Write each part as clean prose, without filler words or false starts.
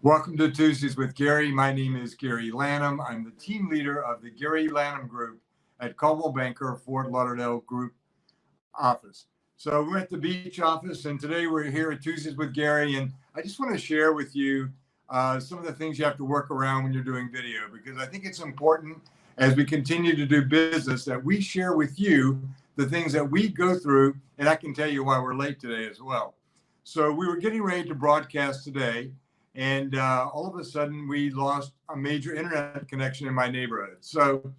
Welcome to Tuesdays with Gary. My name is Gary Lanham. I'm the team leader of the Gary Lanham Group at Coldwell Banker Fort Lauderdale Group office. So we're at the beach office, and today we're here at Tuesdays with Gary, and I just want to share with you some of the things you have to work around when you're doing video, because I think it's important as we continue to do business that we share with you the things that we go through, and I can tell you why we're late today as well. So we were getting ready to broadcast today, and all of a sudden we lost a major internet connection in my neighborhood. So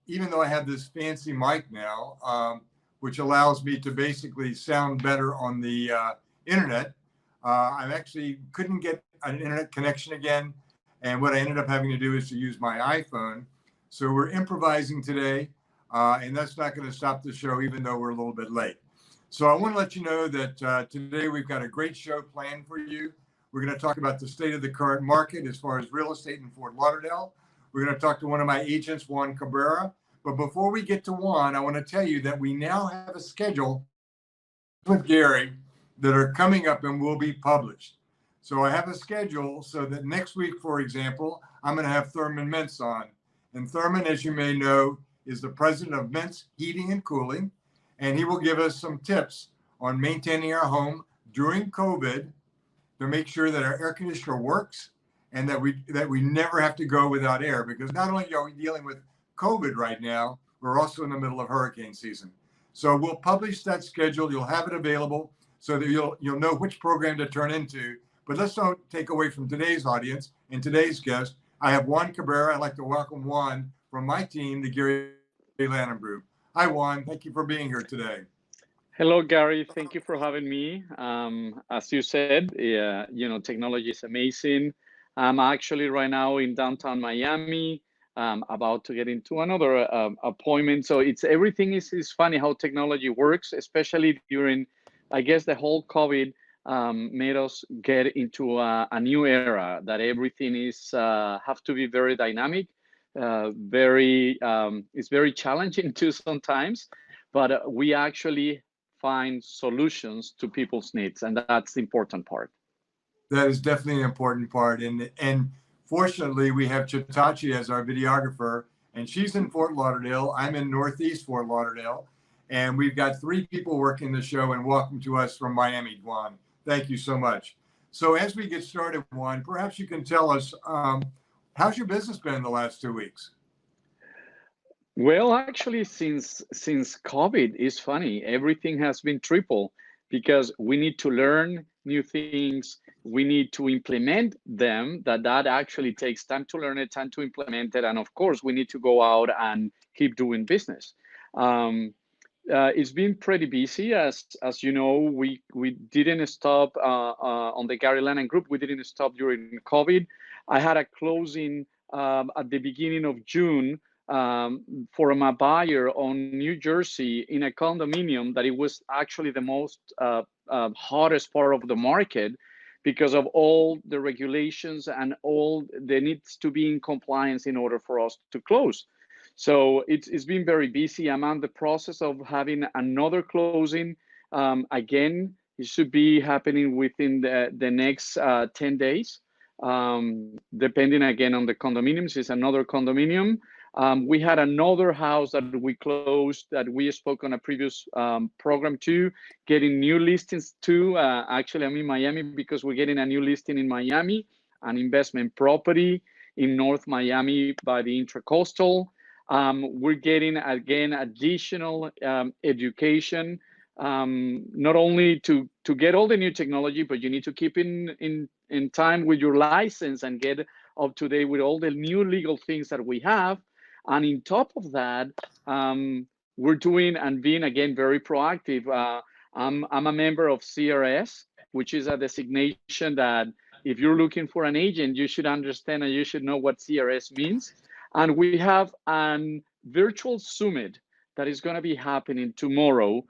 even though I have this fancy mic now, which allows me to basically sound better on the internet, I actually couldn't get an internet connection again. And what I ended up having to do is to use my iPhone. So we're improvising today, and that's not going to stop the show, even though we're a little bit late. So I want to let you know that today we've got a great show planned for you. We're going to talk about the state of the current market as far as real estate in Fort Lauderdale. We're going to talk to one of my agents, Juan Cabrera. But before we get to Juan, I want to tell you that we now have a schedule with Gary that are coming up and will be published. So I have a schedule so that next week, for example, I'm going to have Thurman Mintz on. And Thurman, as you may know, is the president of Mintz Heating and Cooling. And he will give us some tips on maintaining our home during COVID to make sure that our air conditioner works and that we never have to go without air, because not only are we dealing with COVID right now, we're also in the middle of hurricane season. So we'll publish that schedule. You'll have it available so that you'll know which program to turn into. But let's not take away from today's audience and today's guest. I have Juan Cabrera. I'd like to welcome Juan from my team, the Gary Lanham Group. Hi, Juan. Thank you for being here today. Hello, Gary. Thank you for having me. As you said, technology is amazing. I'm actually right now in downtown Miami, about to get into another appointment. So everything is funny how technology works, especially during, I guess, the whole COVID made us get into a new era that everything is have to be very dynamic, it's very challenging too sometimes, but we actually find solutions to people's needs, and that's the important part. That is definitely an important part, and fortunately we have Chitachi as our videographer, and she's in Fort Lauderdale. I'm in Northeast Fort Lauderdale, and we've got 3 people working the show. And welcome to us from Miami, Juan. Thank you so much. So as we get started, Juan, perhaps you can tell us how's your business been the last 2 weeks? Well, actually, since COVID, is funny. Everything has been triple because we need to learn new things. We need to implement them. That actually takes time to learn it, time to implement it, and of course, we need to go out and keep doing business. It's been pretty busy, as you know. We didn't stop on the Gary Lanham Group. We didn't stop during COVID. I had a closing at the beginning of June. For my buyer on New Jersey in a condominium that it was actually the most hottest part of the market because of all the regulations and all there needs to be in compliance in order for us to close. So it's been very busy. I'm on the process of having another closing. Again, it should be happening within the next 10 days, depending again on the condominiums. It's another condominium. We had another house that we closed that we spoke on a previous program too, getting new listings too. Actually, I'm in Miami because we're getting a new listing in Miami, an investment property in North Miami by the Intracoastal. We're getting, again, additional education, not only to get all the new technology, but you need to keep in time with your license and get up to date with all the new legal things that we have. And on top of that, we're doing and being, again, very proactive. I'm a member of CRS, which is a designation that if you're looking for an agent, you should understand and you should know what CRS means. And we have a virtual summit that is going to be happening tomorrow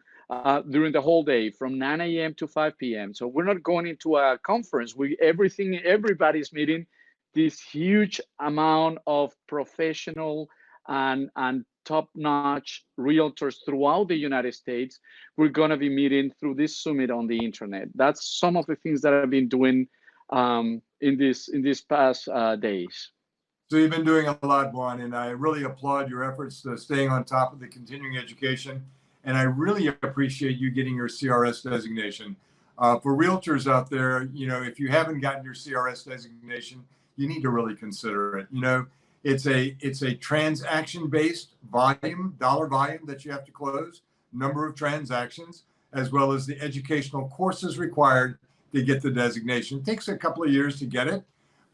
during the whole day from 9 a.m. to 5 p.m. So we're not going into a conference. Everybody's meeting this huge amount of professional and top-notch realtors throughout the United States. We're going to be meeting through this summit on the internet. That's some of the things that I've been doing in these past days. So you've been doing a lot, Juan, and I really applaud your efforts to staying on top of the continuing education. And I really appreciate you getting your CRS designation. For realtors out there, if you haven't gotten your CRS designation, you need to really consider it. It's a transaction-based volume, dollar volume that you have to close, number of transactions, as well as the educational courses required to get the designation. It takes a couple of years to get it,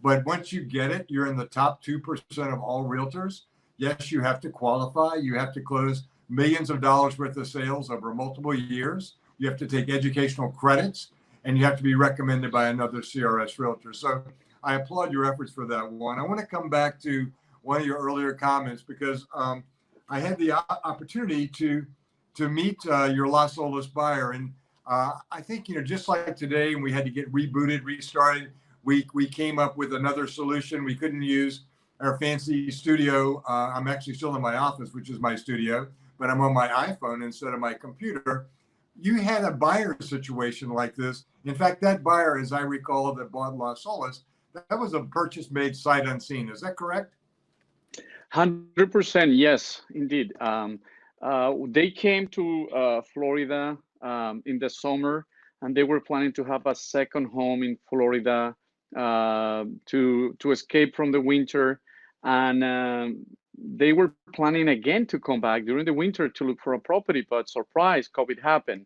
but once you get it, you're in the top 2% of all realtors. Yes, you have to qualify. You have to close millions of dollars worth of sales over multiple years. You have to take educational credits, and you have to be recommended by another CRS realtor. So I applaud your efforts for that, Juan. I want to come back to one of your earlier comments because I had the opportunity to meet your last Olas buyer. And I think, just like today, and we had to get rebooted, restarted, we came up with another solution. We couldn't use our fancy studio. I'm actually still in my office, which is my studio, but I'm on my iPhone instead of my computer. You had a buyer situation like this. In fact, that buyer, as I recall, that bought Las Olas, that was a purchase made sight unseen. Is that correct? 100%, yes, indeed. They came to Florida in the summer, and they were planning to have a second home in Florida to escape from the winter. And they were planning again to come back during the winter to look for a property, but surprise, COVID happened.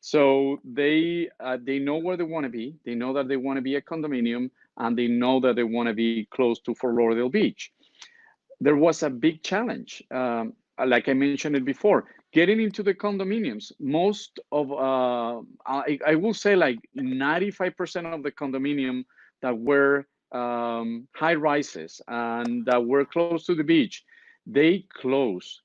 So they know where they want to be. They know that they want to be a condominium, and they know that they want to be close to Fort Lauderdale Beach. There was a big challenge. Like I mentioned it before, getting into the condominiums. Most of, I will say like 95% of the condominium that were high rises and that were close to the beach, they closed.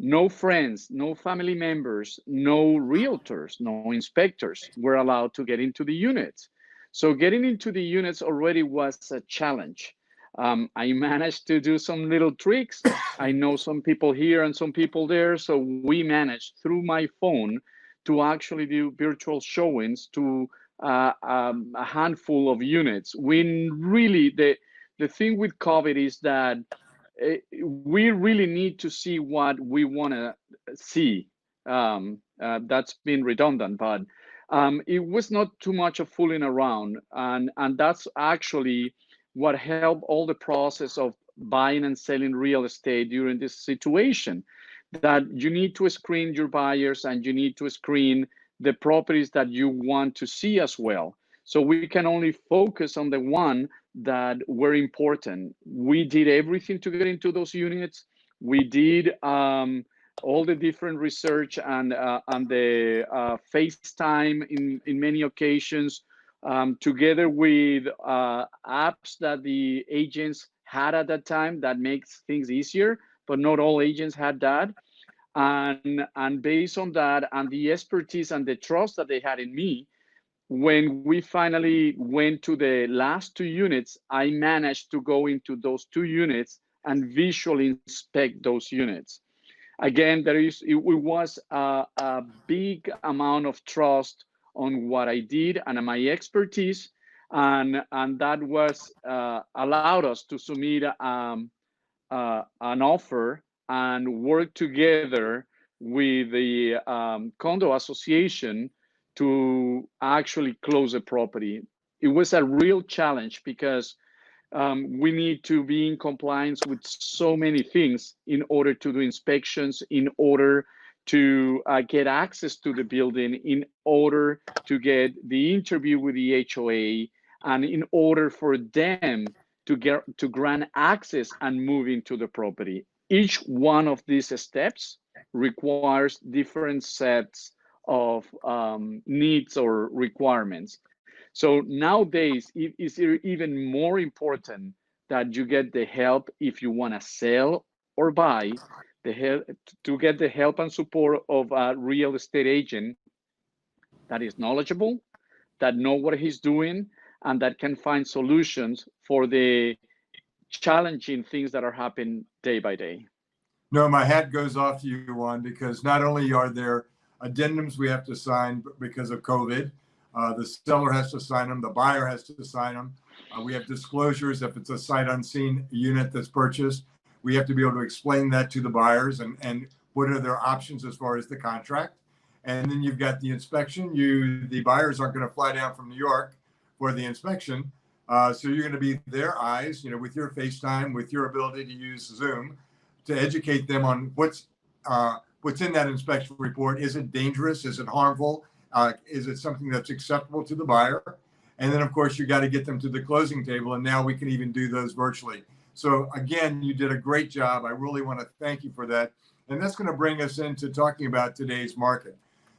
No friends, no family members, no realtors, no inspectors were allowed to get into the units. So getting into the units already was a challenge. I managed to do some little tricks. I know some people here and some people there. So we managed through my phone to actually do virtual showings to a handful of units. When really, the thing with COVID is that we really need to see what we want to see. That's been redundant, but it was not too much of fooling around. And that's actually what helped all the process of buying and selling real estate during this situation, that you need to screen your buyers and you need to screen the properties that you want to see as well. So we can only focus on the one that were important. We did everything to get into those units. We did all the different research and the FaceTime in many occasions, together with apps that the agents had at that time that makes things easier, but not all agents had that. And based on that and the expertise and the trust that they had in me, when we finally went to the last two units, I managed to go into those two units and visually inspect those units. Again, it was a big amount of trust on what I did and my expertise, and that was allowed us to submit an offer and work together with the condo association to actually close a property. It was a real challenge because we need to be in compliance with so many things in order to do inspections, in order to get access to the building, in order to get the interview with the HOA, and in order for them to grant access and move into the property. Each one of these steps requires different sets of needs or requirements. So nowadays, it is even more important that you get the help if you want to sell or buy, to get the help and support of a real estate agent that is knowledgeable, that know what he's doing, and that can find solutions for the challenging things that are happening day by day. No, my hat goes off to you, Juan, because not only are there addendums we have to sign because of COVID, the seller has to sign them, the buyer has to sign them. We have disclosures if it's a sight unseen unit that's purchased. We have to be able to explain that to the buyers and what are their options as far as the contract. And then you've got the inspection. The buyers aren't going to fly down from New York for the inspection. So you're going to be their eyes, with your FaceTime, with your ability to use Zoom to educate them on what's in that inspection report. Is it dangerous? Is it harmful? Is it something that's acceptable to the buyer? And then, of course, you got to get them to the closing table. And now we can even do those virtually. So, again, you did a great job. I really want to thank you for that. And that's going to bring us into talking about today's market.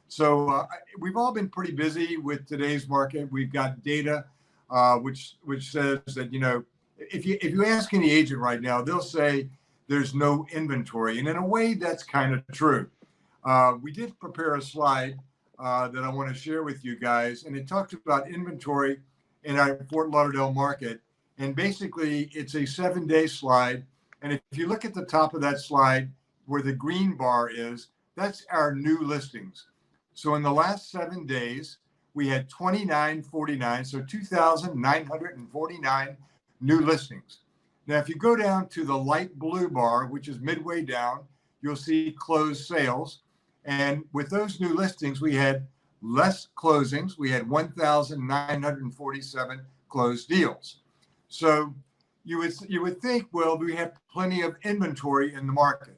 So we've all been pretty busy with today's market. We've got data which says that, if you ask any agent right now, they'll say there's no inventory. And in a way, that's kind of true. We did prepare a slide that I want to share with you guys. And it talks about inventory in our Fort Lauderdale market. And basically, it's a 7-day slide. And if you look at the top of that slide where the green bar is, that's our new listings. So in the last 7 days, we had 2949, so 2,949 new listings. Now, if you go down to the light blue bar, which is midway down, you'll see closed sales. And with those new listings, we had less closings. We had 1,947 closed deals. So you would think, well, we have plenty of inventory in the market.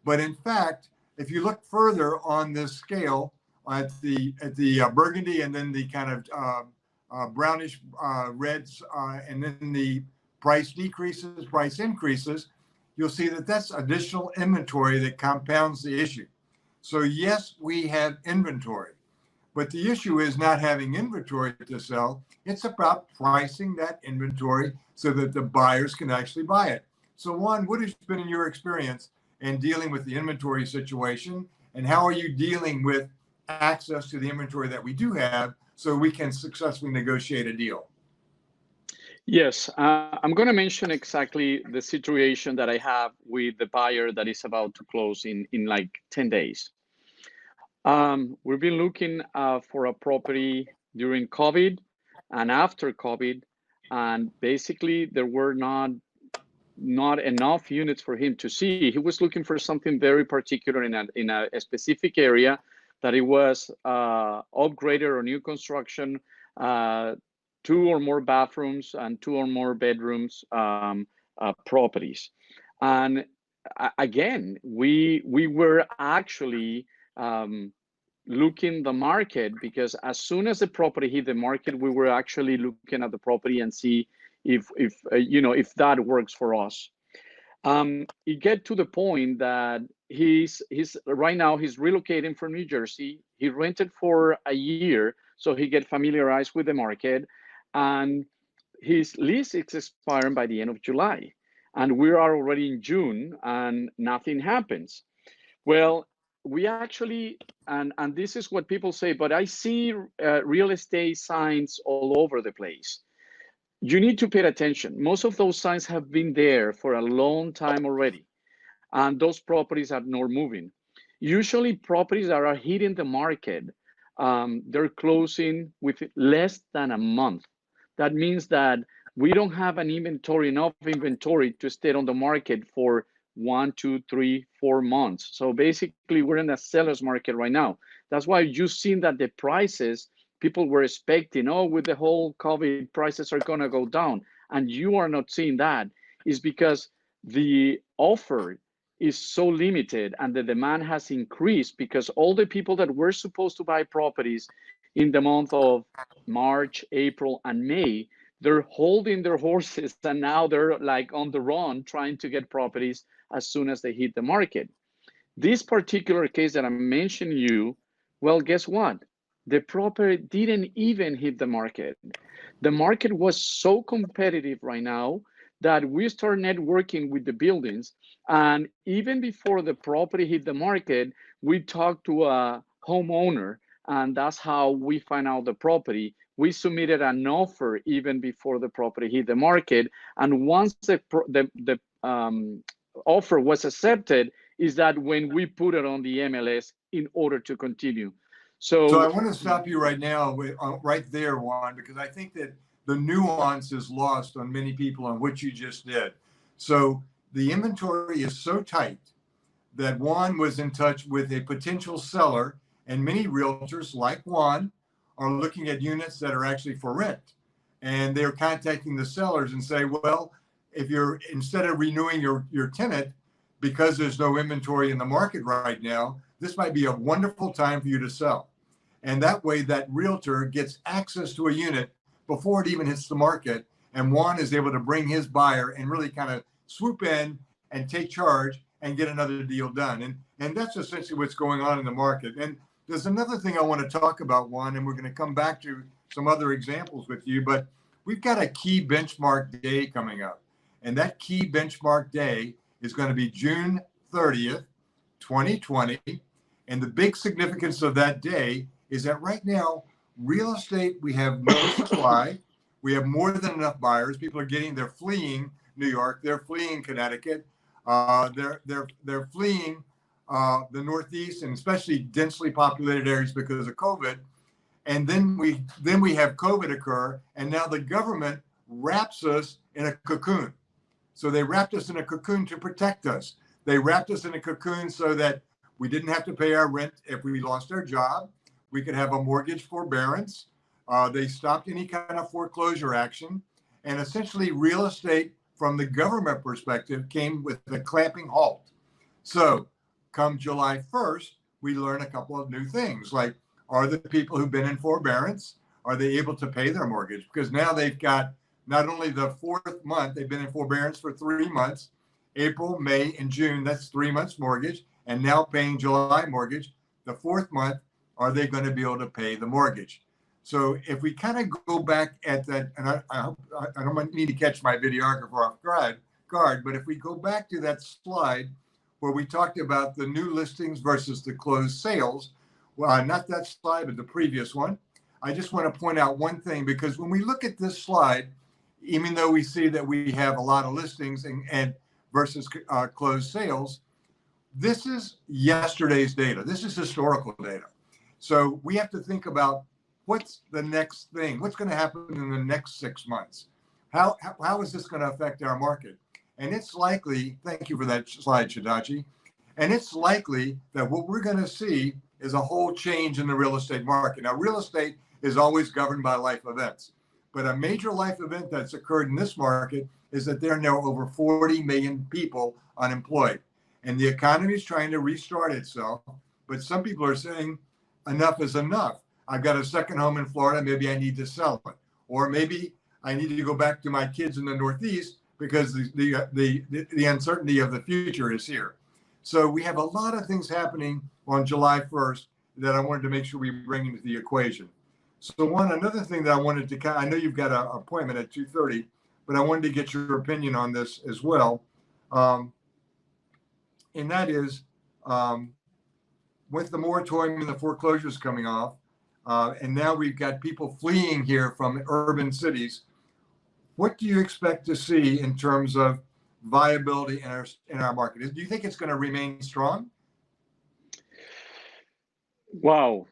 But in fact, if you look further on this scale, at the burgundy and then the kind of brownish reds and then the price decreases, price increases, you'll see that that's additional inventory that compounds the issue. So yes, we have inventory, but the issue is not having inventory to sell. It's about pricing that inventory so that the buyers can actually buy it. So Juan, what has been in your experience in dealing with the inventory situation, and how are you dealing with access to the inventory that we do have so we can successfully negotiate a deal? Yes, I'm going to mention exactly the situation that I have with the buyer that is about to close in like 10 days. We've been looking for a property during COVID and after COVID, and basically there were not enough units for him to see. He was looking for something very particular in a specific area, that it was upgraded or new construction, 2 or more bathrooms and 2 or more bedrooms properties. And again, we were actually looking the market, because as soon as the property hit the market, we were actually looking at the property and see if that works for us. It get to the point that he's right now he's relocating from New Jersey. He rented for a year, so he get familiarized with the market, and his lease is expiring by the end of July, and we are already in June and nothing happens. Well, we actually, and this is what people say, but I see real estate signs all over the place. You need to pay attention. Most of those signs have been there for a long time already, and those properties are not moving. Usually properties that are hitting the market, they're closing with less than a month. That means that we don't have enough inventory to stay on the market for 1, 2, 3, 4 months. So basically we're in a seller's market right now. That's why you've seen that the prices, people were expecting, with the whole COVID, prices are gonna go down, and you are not seeing that. Is because the offer is so limited and the demand has increased, because all the people that were supposed to buy properties in the month of March, April, and May, they're holding their horses, and now they're like on the run trying to get properties as soon as they hit the market. This particular case that I mentioned you, well, guess what? The property didn't even hit the market. The market was so competitive right now that we start networking with the buildings. And even before the property hit the market, we talked to a homeowner, and that's how we find out the property. We submitted an offer even before the property hit the market. And once the offer was accepted, is that when we put it on the MLS in order to continue. So I want to stop you right now, right there, Juan, because I think that the nuance is lost on many people on what you just did. So the inventory is so tight that Juan was in touch with a potential seller, and many realtors like Juan are looking at units that are actually for rent. And they're contacting the sellers and say, well, if you're, instead of renewing your tenant, because there's no inventory in the market right now, this might be a wonderful time for you to sell. And that way that realtor gets access to a unit before it even hits the market. And Juan is able to bring his buyer and really kind of swoop in and take charge and get another deal done. And that's essentially what's going on in the market. And there's another thing I want to talk about, Juan, and we're going to come back to some other examples with you, but we've got a key benchmark day coming up. And that key benchmark day is going to be June 30th, 2020. And the big significance of that day is that right now, real estate, we have no supply. We have more than enough buyers. People are they're fleeing New York. They're fleeing Connecticut. They're fleeing the Northeast and especially densely populated areas because of COVID. And then we have COVID occur, and now the government wraps us in a cocoon. So they wrapped us in a cocoon to protect us. They wrapped us in a cocoon so that we didn't have to pay our rent if we lost our job. We could have a mortgage forbearance. They stopped any kind of foreclosure action. And essentially real estate from the government perspective came with a clamping halt. So come July 1st, we learn a couple of new things, like, are the people who've been in forbearance, are they able to pay their mortgage? Because now they've got not only the fourth month, they've been in forbearance for 3 months, April, May, and June, that's 3 months mortgage, and now paying July mortgage. The fourth month, are they going to be able to pay the mortgage? So if we kind of go back at that, and I don't need to catch my videographer off guard, but if we go back to that slide where we talked about the new listings versus the closed sales, well, not that slide, but the previous one, I just want to point out one thing, because when we look at this slide, even though we see that we have a lot of listings and versus closed sales, this is yesterday's data. This is historical data. So we have to think about what's the next thing? What's going to happen in the next 6 months? How is this going to affect our market? And it's likely, thank you for that slide, Shidachi, and it's likely that what we're going to see is a whole change in the real estate market. Now, real estate is always governed by life events, but a major life event that's occurred in this market is that there are now over 40 million people unemployed. And the economy is trying to restart itself, but some people are saying enough is enough. I've got a second home in Florida, maybe I need to sell it. Or maybe I need to go back to my kids in the Northeast because the uncertainty of the future is here. So we have a lot of things happening on July 1st that I wanted to make sure we bring into the equation. So another thing that I wanted to, I know you've got an appointment at 2:30, but I wanted to get your opinion on this as well. And that is, with the moratorium and the foreclosures coming off, and now we've got people fleeing here from urban cities, what do you expect to see in terms of viability in our market? Do you think it's going to remain strong? Wow.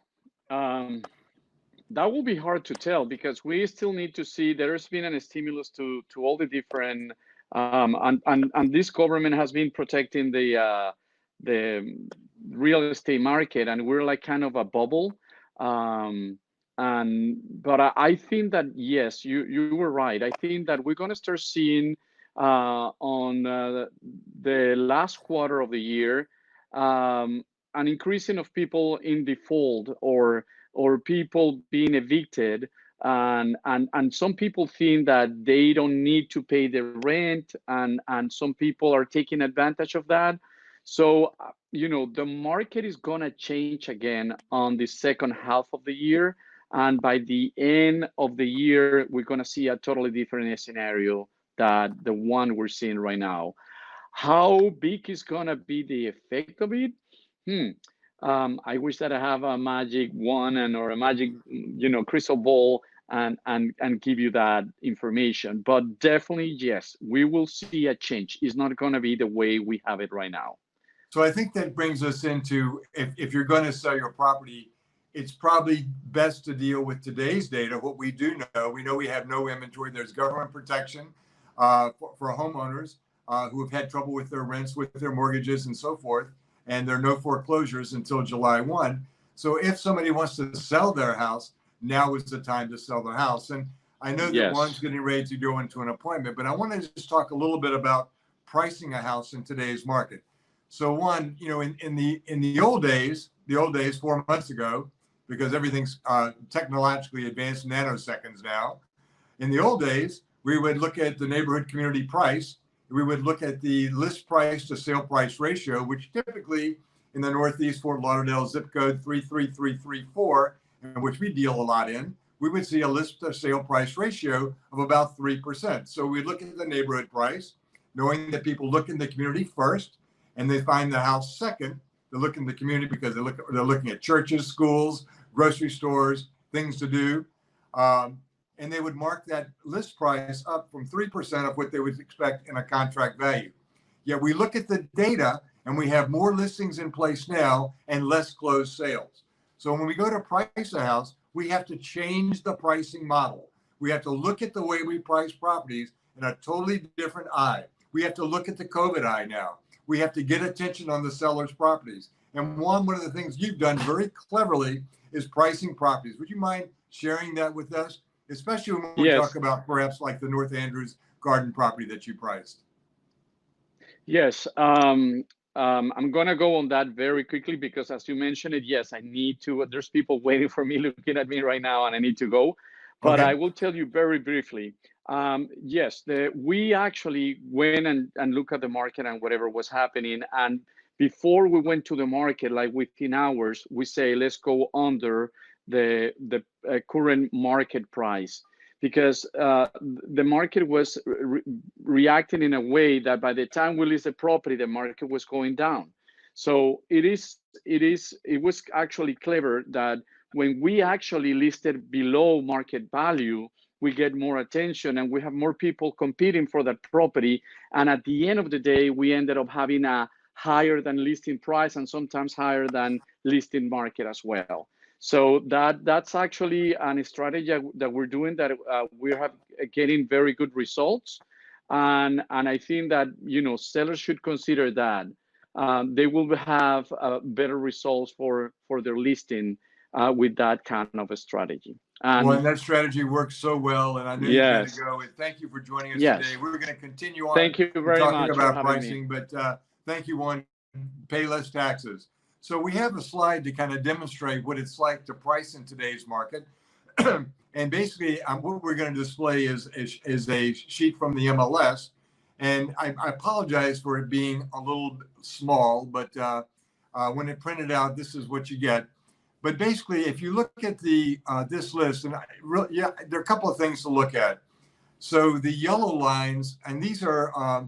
That will be hard to tell because we still need to see there's been a stimulus to all the different and this government has been protecting the real estate market, and we're like kind of a bubble. But I think that yes, you were right. I think that we're going to start seeing on the last quarter of the year an increasing of people in default or people being evicted, and some people think that they don't need to pay the rent, and some people are taking advantage of that. So the market is going to change again on the second half of the year, and by the end of the year we're going to see a totally different scenario than the one we're seeing right now. How big is going to be the effect of it? I wish that I have a magic wand or a magic, crystal ball and give you that information. But definitely, yes, we will see a change. It's not going to be the way we have it right now. So I think that brings us into, if you're going to sell your property it's probably best to deal with today's data. What we do know, we know we have no inventory. There's government protection for homeowners who have had trouble with their rents, with their mortgages and so forth. And there are no foreclosures until July 1. So if somebody wants to sell their house, now is the time to sell their house. And I know that Juan's getting ready to go into an appointment, but I want to just talk a little bit about pricing a house in today's market. So Juan, you know, in the old days, 4 months ago, because everything's technologically advanced nanoseconds now. In the old days, we would look at the neighborhood community price. We would look at the list price to sale price ratio, which typically in the Northeast Fort Lauderdale zip code 33334, in which we deal a lot in, we would see a list to sale price ratio of about 3%. So we look at the neighborhood price, knowing that people look in the community first, and they find the house second. They look in the community because they're looking at churches, schools, grocery stores, things to do. And they would mark that list price up from 3% of what they would expect in a contract value. Yet we look at the data and we have more listings in place now and less closed sales. So when we go to price a house, we have to change the pricing model. We have to look at the way we price properties in a totally different eye. We have to look at the COVID eye now. We have to get attention on the seller's properties. And one of the things you've done very cleverly is pricing properties. Would you mind sharing that with us? Especially when we talk about perhaps like the North Andrews garden property that you priced. Yes, I'm going to go on that very quickly because as you mentioned it, yes, I need to, there's people waiting for me, looking at me right now, and I need to go. But I will tell you very briefly. Yes, we actually went and looked at the market and whatever was happening. And before we went to the market, like within hours, we say, let's go under the current market price, because the market was reacting in a way that by the time we list the property, the market was going down. So it was actually clever that when we actually listed below market value, we get more attention and we have more people competing for that property. And at the end of the day, we ended up having a higher than listing price and sometimes higher than listing market as well. So that's actually a strategy that we're doing that we have getting very good results. And I think that, you know, sellers should consider that. They will have better results for their listing with that kind of a strategy. And that strategy works so well. And I know you've got to go. And thank you for joining us today. We're going to continue on thank you very talking much about pricing, but thank you, Juan. Pay less taxes. So we have a slide to kind of demonstrate what it's like to price in today's market. And basically what we're going to display is a sheet from the MLS. And I apologize for it being a little small, but when it printed out, this is what you get. But basically, if you look at the this list, and there are a couple of things to look at. So the yellow lines, and these are,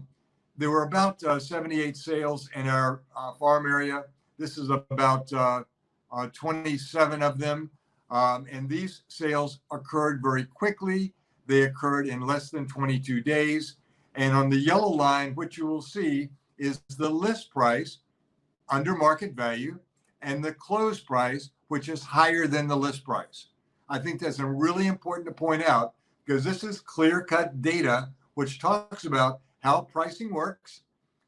there were about 78 sales in our farm area. This is about 27 of them. And these sales occurred very quickly. They occurred in less than 22 days. And on the yellow line, what you will see is the list price under market value and the close price, which is higher than the list price. I think that's really important to point out because this is clear-cut data, which talks about how pricing works.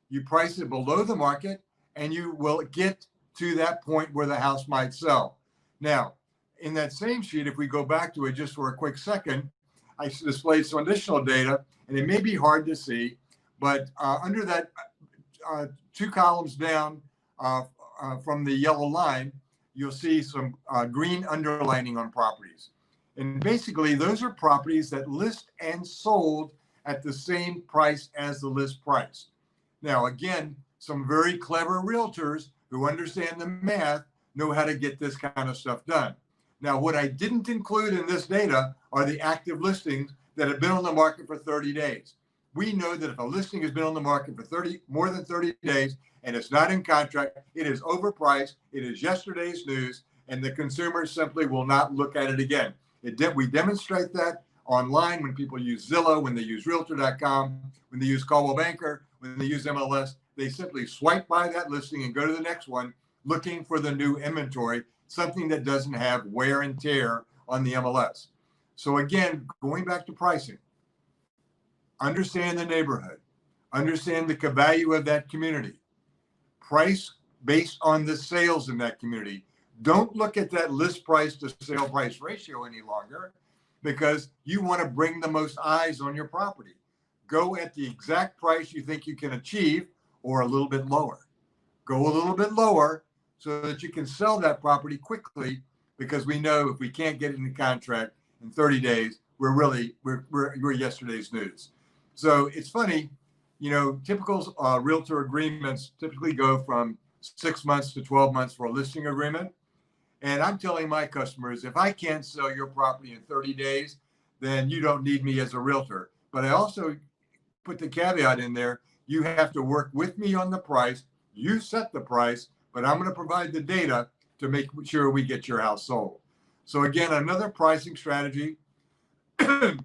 You price it below the market and you will get to that point where the house might sell. Now, in that same sheet, if we go back to it just for a quick second, I displayed some additional data, and it may be hard to see, but under that 2 columns down from the yellow line, you'll see some green underlining on properties. And basically, those are properties that list and sold at the same price as the list price. Now, again, some very clever realtors who understand the math know how to get this kind of stuff done. Now, what I didn't include in this data are the active listings that have been on the market for 30 days. We know that if a listing has been on the market for more than 30 days and it's not in contract, it is overpriced, it is yesterday's news, and the consumer simply will not look at it again. We demonstrate that online when people use Zillow, when they use Realtor.com, when they use Coldwell Banker, when they use MLS. They simply swipe by that listing and go to the next one, looking for the new inventory, something that doesn't have wear and tear on the MLS. So again, going back to pricing, understand the neighborhood, understand the value of that community, price based on the sales in that community. Don't look at that list price to sale price ratio any longer, because you want to bring the most eyes on your property. Go at the exact price you think you can achieve, or a little bit lower. Go a little bit lower so that you can sell that property quickly, because we know if we can't get it in the contract in 30 days, we're yesterday's news. So it's funny, typical realtor agreements typically go from 6 months to 12 months for a listing agreement. And I'm telling my customers, if I can't sell your property in 30 days, then you don't need me as a realtor. But I also put the caveat in there, you have to work with me on the price. You set the price, but I'm going to provide the data to make sure we get your house sold. So again, another pricing strategy.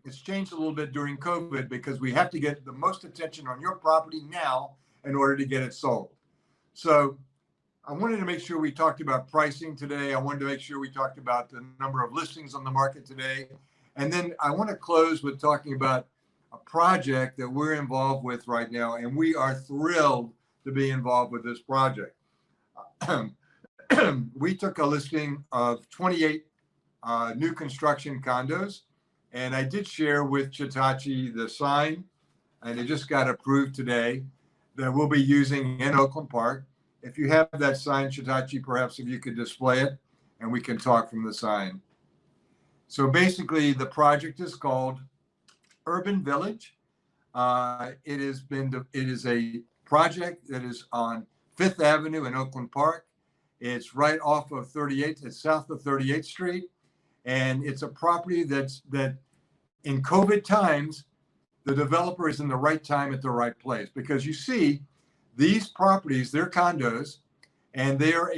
It's changed a little bit during COVID because we have to get the most attention on your property now in order to get it sold. So I wanted to make sure we talked about pricing today. I wanted to make sure we talked about the number of listings on the market today. And then I want to close with talking about a project that we're involved with right now, and we are thrilled to be involved with this project. We took a listing of 28 new construction condos, and I did share with Chitachi the sign, and it just got approved today, that we'll be using in Oakland Park. If you have that sign, Chitachi, perhaps if you could display it and we can talk from the sign. So basically the project is called Urban Village. It is a project that is on 5th Avenue in Oakland Park. It's right off of 38th, it's south of 38th Street. And it's a property that in COVID times, the developer is in the right time at the right place, because you see these properties, they're condos, and they are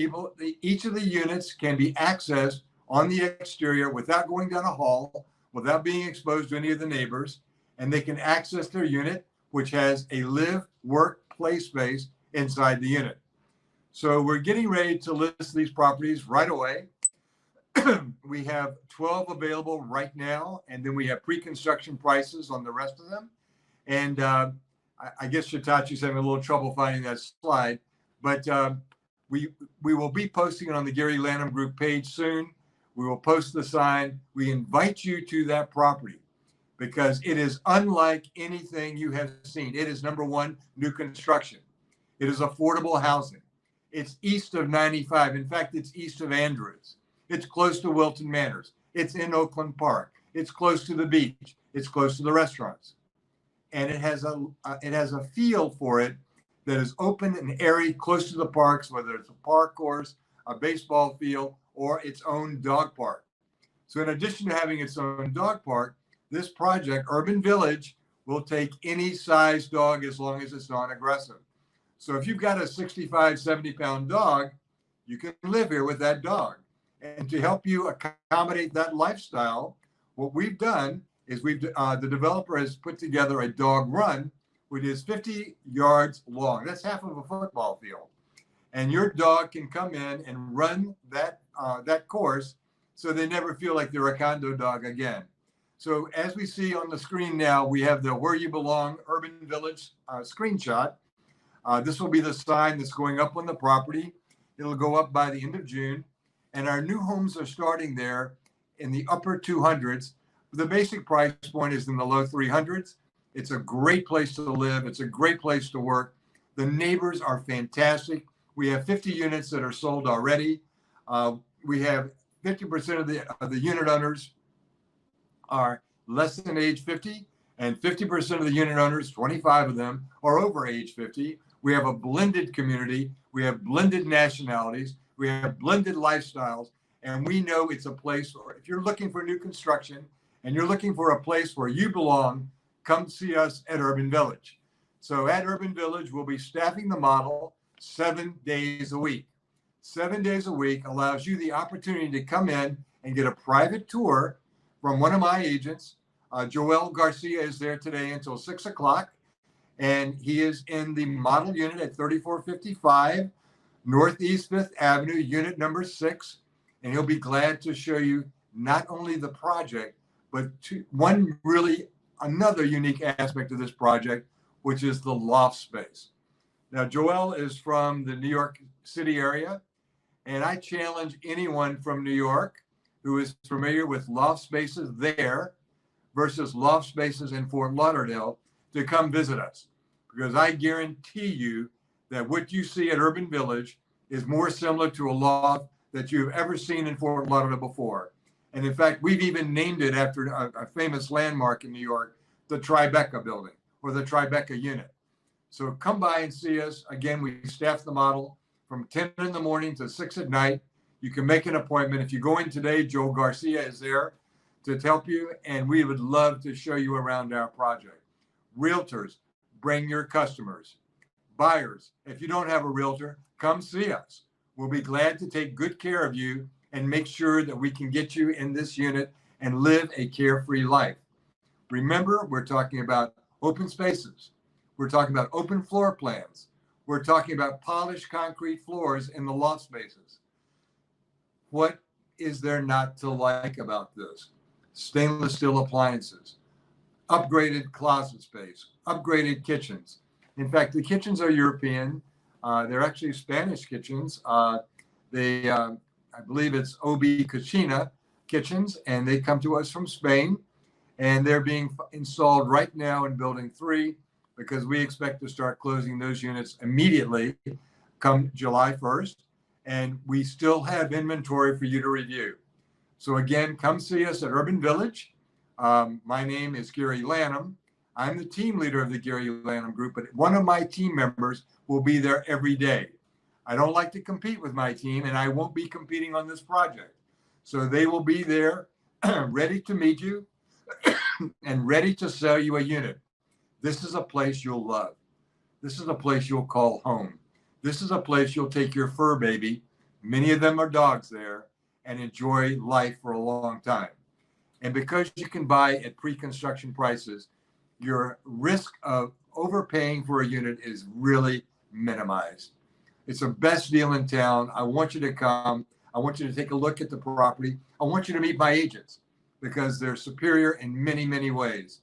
each of the units can be accessed on the exterior without going down a hall, without being exposed to any of the neighbors, and they can access their unit, which has a live, work, play space inside the unit. So we're getting ready to list these properties right away. We have 12 available right now, and then we have pre-construction prices on the rest of them. And I guess Shitachi's having a little trouble finding that slide, but we will be posting it on the Gary Lanham Group page soon. We will post the sign. We invite you to that property because it is unlike anything you have seen. It is, number one, new construction. It is affordable housing. It's east of 95. In fact, it's east of Andrews. It's close to Wilton Manors. It's in Oakland Park. It's close to the beach. It's close to the restaurants. And it has a feel for it that is open and airy, close to the parks, whether it's a park course, a baseball field, or its own dog park. So in addition to having its own dog park, this project, Urban Village, will take any size dog as long as it's non-aggressive. So if you've got a 65, 70-pound dog, you can live here with that dog. And to help you accommodate that lifestyle, what we've done is the developer has put together a dog run, which is 50 yards long. That's half of a football field. And your dog can come in and run that course, so they never feel like they're a condo dog again. So as we see on the screen now, we have the Where You Belong Urban Village screenshot. This will be the sign that's going up on the property. It'll go up by the end of June. And our new homes are starting there in the upper 200s. The basic price point is in the low 300s. It's a great place to live. It's a great place to work. The neighbors are fantastic. We have 50 units that are sold already. We have 50% of the unit owners are less than age 50, and 50% of the unit owners, 25 of them, are over age 50. We have a blended community. We have blended nationalities. We have blended lifestyles. And we know it's a place where if you're looking for new construction and you're looking for a place where you belong, come see us at Urban Village. So at Urban Village, we'll be staffing the model 7 days a week. 7 days a week allows you the opportunity to come in and get a private tour from one of my agents. Joel Garcia is there today until 6 o'clock, and he is in the model unit at 3455. Northeast 5th Avenue, unit number 6, and he'll be glad to show you not only the project, but another unique aspect of this project, which is the loft space. Now, Joel is from the New York City area, and I challenge anyone from New York who is familiar with loft spaces there versus loft spaces in Fort Lauderdale to come visit us, because I guarantee you that what you see at Urban Village is more similar to a loft that you've ever seen in Fort Lauderdale before. And in fact, we've even named it after a famous landmark in New York, the Tribeca building or the Tribeca unit. So come by and see us. Again, we staff the model from 10 in the morning to 6 at night. You can make an appointment. If you go in today, Joe Garcia is there to help you, and we would love to show you around our project. Realtors, bring your customers. Buyers, if you don't have a realtor, come see us. We'll be glad to take good care of you and make sure that we can get you in this unit and live a carefree life. Remember, we're talking about open spaces. We're talking about open floor plans. We're talking about polished concrete floors in the loft spaces. What is there not to like about this? Stainless steel appliances, upgraded closet space, upgraded kitchens. In fact, the kitchens are European. They're actually Spanish kitchens. I believe it's OB Cocina kitchens, and they come to us from Spain, and they're being installed right now in building 3, because we expect to start closing those units immediately come July 1st. And we still have inventory for you to review. So again, come see us at Urban Village. My name is Gary Lanham. I'm the team leader of the Gary Lanham Group, but one of my team members will be there every day. I don't like to compete with my team, and I won't be competing on this project. So they will be there ready to meet you and ready to sell you a unit. This is a place you'll love. This is a place you'll call home. This is a place you'll take your fur baby, many of them are dogs there, and enjoy life for a long time. And because you can buy at pre-construction prices, your risk of overpaying for a unit is really minimized. It's the best deal in town. I want you to come. I want you to take a look at the property. I want you to meet my agents because they're superior in many, many ways.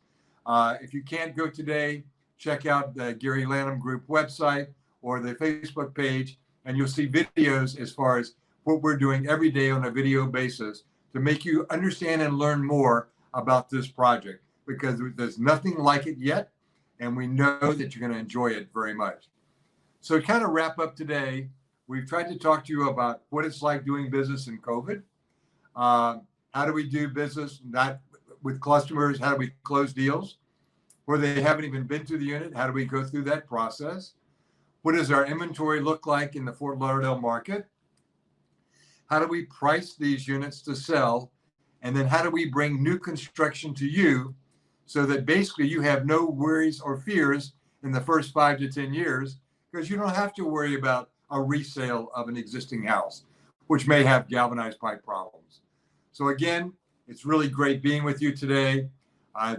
If you can't go today, check out the Gary Lanham Group website or the Facebook page, and you'll see videos as far as what we're doing every day on a video basis to make you understand and learn more about this project, because there's nothing like it yet, and we know that you're going to enjoy it very much. So to kind of wrap up today, we've tried to talk to you about what it's like doing business in COVID. How do we do business not with customers? How do we close deals where they haven't even been to the unit? How do we go through that process? What does our inventory look like in the Fort Lauderdale market? How do we price these units to sell? And then how do we bring new construction to you so that basically you have no worries or fears in the first 5 to 10 years, because you don't have to worry about a resale of an existing house, which may have galvanized pipe problems. So again, it's really great being with you today.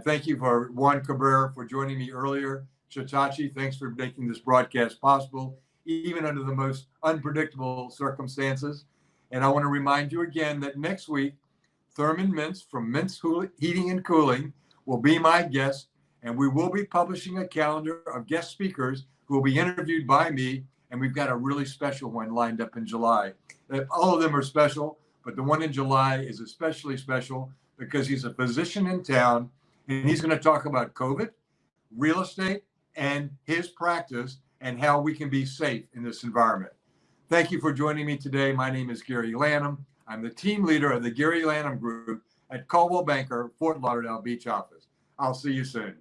Thank you for Juan Cabrera for joining me earlier. Chachachi, thanks for making this broadcast possible, even under the most unpredictable circumstances. And I want to remind you again that next week, Thurman Mintz from Mintz Heating and Cooling will be my guest, and we will be publishing a calendar of guest speakers who will be interviewed by me, and we've got a really special one lined up in July. All of them are special, but the one in July is especially special because he's a physician in town, and he's going to talk about COVID, real estate, and his practice and how we can be safe in this environment. Thank you for joining me today. My name is Gary Lanham. I'm the team leader of the Gary Lanham Group at Coldwell Banker, Fort Lauderdale Beach office. I'll see you soon.